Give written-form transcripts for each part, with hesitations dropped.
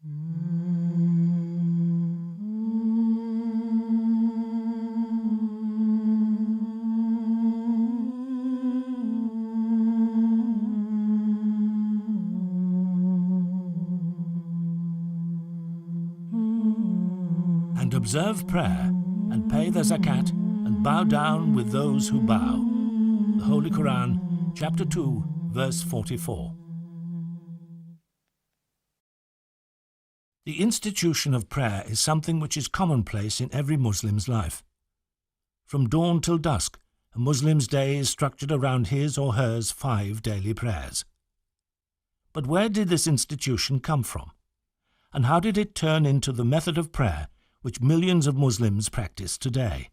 And observe prayer, and pay the zakat, and bow down with those who bow. The Holy Quran, chapter 2, verse 44. The institution of prayer is something which is commonplace in every Muslim's life. From dawn till dusk, a Muslim's day is structured around his or hers 5 daily prayers. But where did this institution come from? And how did it turn into the method of prayer which millions of Muslims practice today?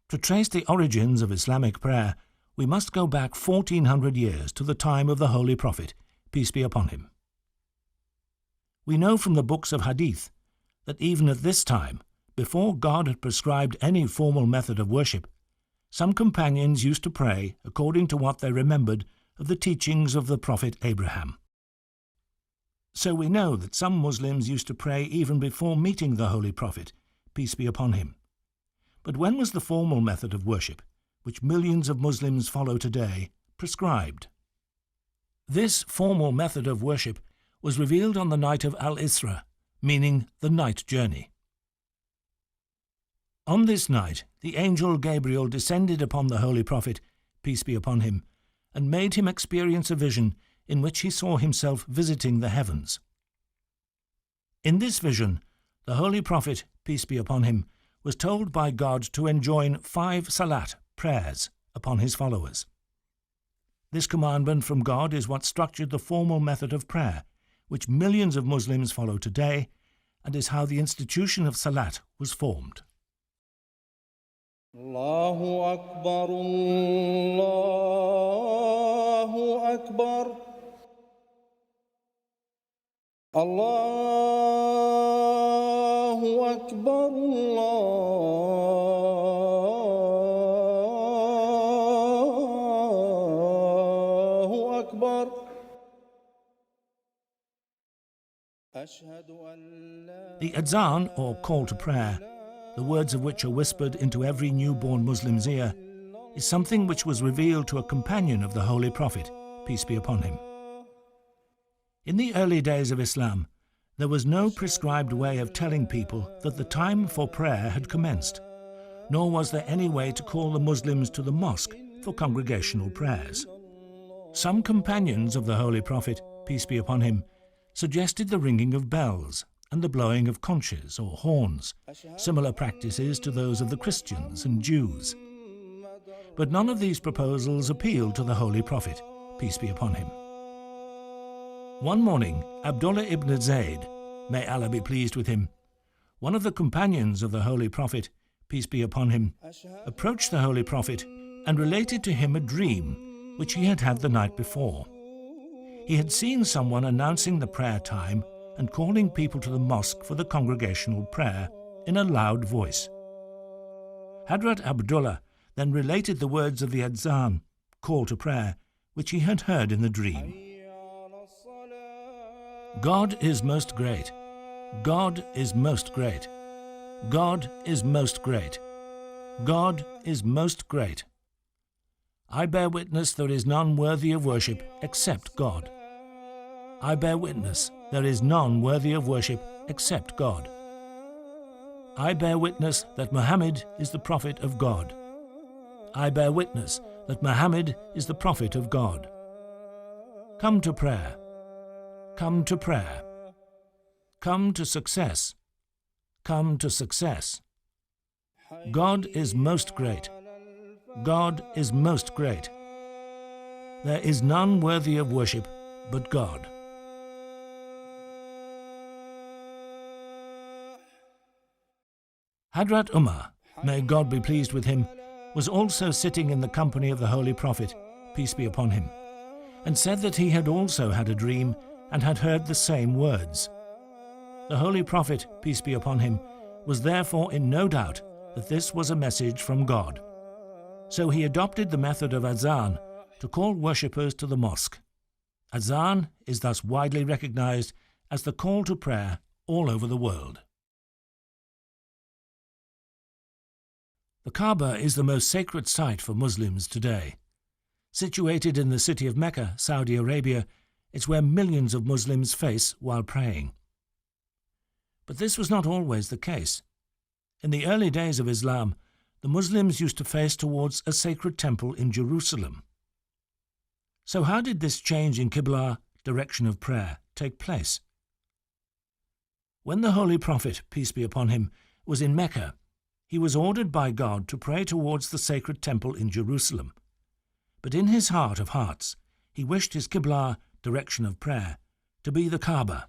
To trace the origins of Islamic prayer, we must go back 1400 years to the time of the Holy Prophet, peace be upon him. We know from the books of Hadith that even at this time, before God had prescribed any formal method of worship, some companions used to pray according to what they remembered of the teachings of the Prophet Abraham. So we know that some Muslims used to pray even before meeting the Holy Prophet, peace be upon him. But when was the formal method of worship, which millions of Muslims follow today, prescribed? This formal method of worship was revealed on the night of Al-Isra, meaning the night journey. On this night, the angel Gabriel descended upon the Holy Prophet, peace be upon him, and made him experience a vision in which he saw himself visiting the heavens. In this vision, the Holy Prophet, peace be upon him, was told by God to enjoin 5 Salaat, prayers, upon his followers. This commandment from God is what structured the formal method of prayer, which millions of Muslims follow today, and is how the institution of Salaat was formed. Allahu Akbar, Allahu Akbar, Allahu Akbar, Allahu Akbar. The Adhan, or call to prayer, the words of which are whispered into every newborn Muslim's ear, is something which was revealed to a companion of the Holy Prophet, peace be upon him. In the early days of Islam, there was no prescribed way of telling people that the time for prayer had commenced, nor was there any way to call the Muslims to the mosque for congregational prayers. Some companions of the Holy Prophet, peace be upon him, suggested the ringing of bells and the blowing of conches or horns, similar practices to those of the Christians and Jews. But none of these proposals appealed to the Holy Prophet, peace be upon him. One morning, Abdullah ibn Zayd, may Allah be pleased with him, one of the companions of the Holy Prophet, peace be upon him, approached the Holy Prophet and related to him a dream which he had had the night before. He had seen someone announcing the prayer time and calling people to the mosque for the congregational prayer in a loud voice. Hadrat Abdullah then related the words of the Adhan, call to prayer, which he had heard in the dream. God is most great. God is most great. God is most great. God is most great. I bear witness there is none worthy of worship except God. I bear witness there is none worthy of worship except God. I bear witness that Muhammad is the prophet of God. I bear witness that Muhammad is the prophet of God. Come to prayer. Come to prayer. Come to success. Come to success. God is most great. God is most great. There is none worthy of worship but God. Hadrat Umar, may God be pleased with him, was also sitting in the company of the Holy Prophet, peace be upon him, and said that he had also had a dream and had heard the same words. The Holy Prophet, peace be upon him, was therefore in no doubt that this was a message from God. So he adopted the method of Adhan to call worshippers to the mosque. Azan is thus widely recognized as the call to prayer all over the world. The Kaaba is the most sacred site for Muslims today. Situated in the city of Mecca, Saudi Arabia, it's where millions of Muslims face while praying. But this was not always the case. In the early days of Islam, the Muslims used to face towards a sacred temple in Jerusalem. So how did this change in Qibla, direction of prayer, take place? When the Holy Prophet, peace be upon him, was in Mecca, he was ordered by God to pray towards the sacred temple in Jerusalem. But in his heart of hearts, he wished his Qibla, direction of prayer, to be the Kaaba.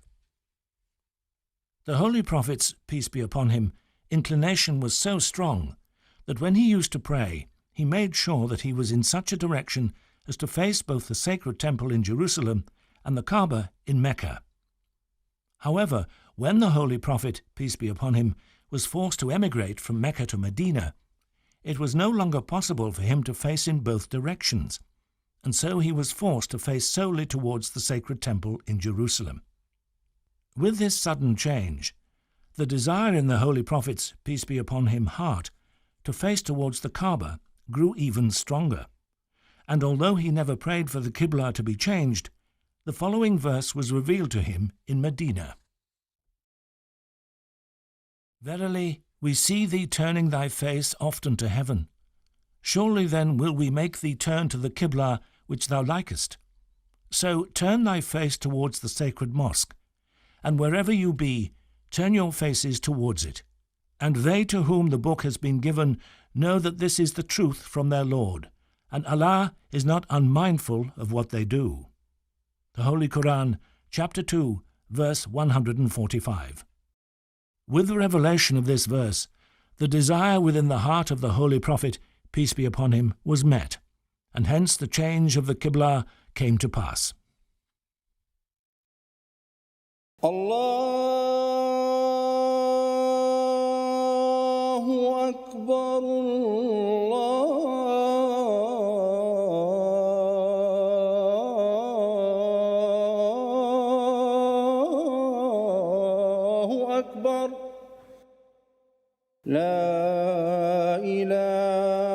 The Holy Prophet's, peace be upon him, inclination was so strong that when he used to pray, he made sure that he was in such a direction as to face both the sacred temple in Jerusalem and the Kaaba in Mecca. However, when the Holy Prophet, peace be upon him, was forced to emigrate from Mecca to Medina, it was no longer possible for him to face in both directions, and so he was forced to face solely towards the sacred temple in Jerusalem. With this sudden change, the desire in the Holy Prophet's, peace be upon him, heart to face towards the Kaaba grew even stronger, and although he never prayed for the Qibla to be changed, the following verse was revealed to him in Medina. Verily, we see thee turning thy face often to heaven. Surely then will we make thee turn to the Qibla which thou likest. So turn thy face towards the sacred mosque, and wherever you be, turn your faces towards it. And they to whom the book has been given know that this is the truth from their Lord, and Allah is not unmindful of what they do. The Holy Quran, chapter 2, verse 145. With the revelation of this verse, the desire within the heart of the Holy Prophet, peace be upon him, was met, and hence the change of the Qibla came to pass. Allahu Akbar, Allahu Akbar, La ilaha